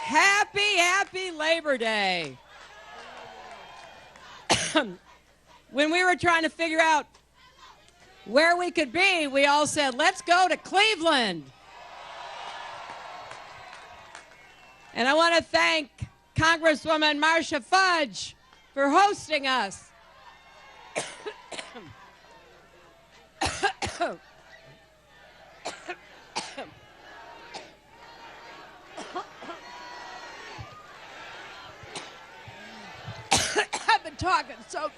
Happy Labor Day. When we were trying to figure out where we could be, we all said, let's go to Cleveland. And I want to thank Congresswoman Marcia Fudge for hosting us. I've been talking so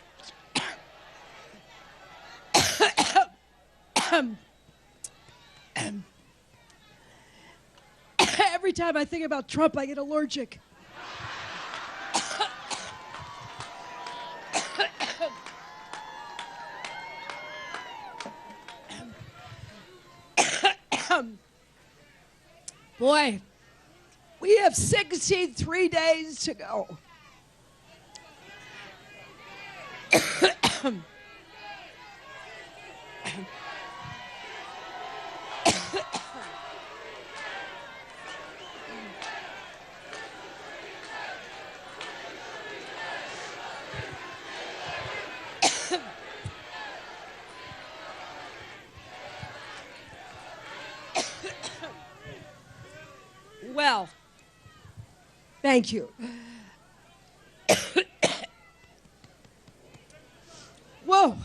every time I think about Trump, I get allergic. Boy, we have 63 days to go. Well, thank you. Whoa.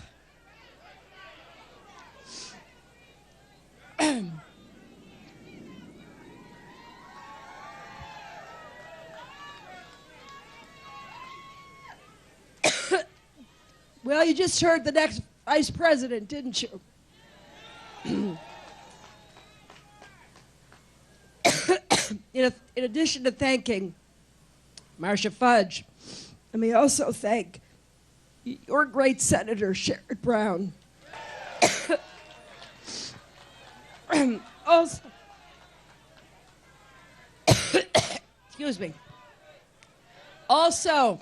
Well, you just heard the next vice president, didn't you? In addition to thanking Marcia Fudge, let me also thank your great Senator Sherrod Brown. Also, excuse me. Also,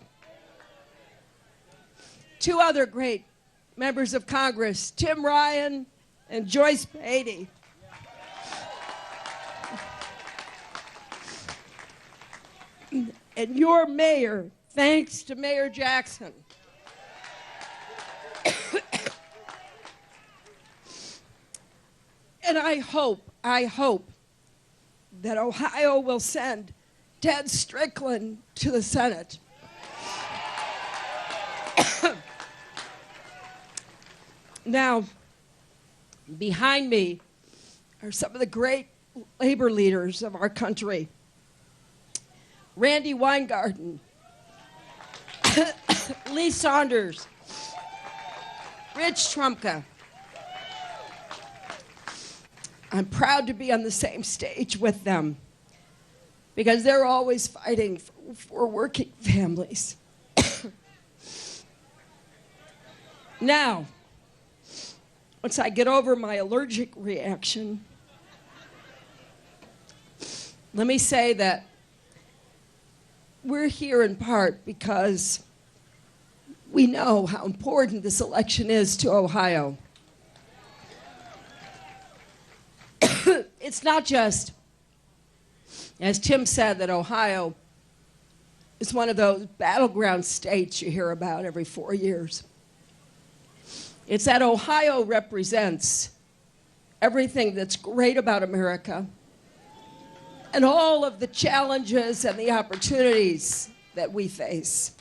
two other great members of Congress, Tim Ryan and Joyce Beatty. And your mayor, thanks to Mayor Jackson. And I hope that Ohio will send Ted Strickland to the Senate. Now, behind me are some of the great labor leaders of our country. Randy Weingarten, Lee Saunders, Rich Trumka. I'm proud to be on the same stage with them because they're always fighting for working families. Now, once I get over my allergic reaction, let me say that we're here in part because we know how important this election is to Ohio. It's not just, as Tim said, that Ohio is one of those battleground states you hear about every 4 years. It's that Ohio represents everything that's great about America and all of the challenges and the opportunities that we face.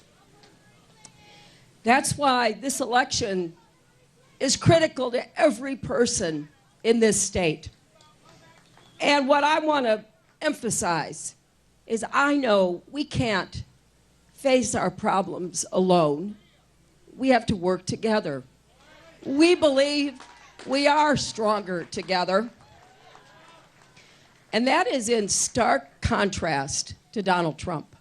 That's why this election is critical to every person in this state. And what I want to emphasize is I know we can't face our problems alone. We have to work together. We believe we are stronger together. And that is in stark contrast to Donald Trump.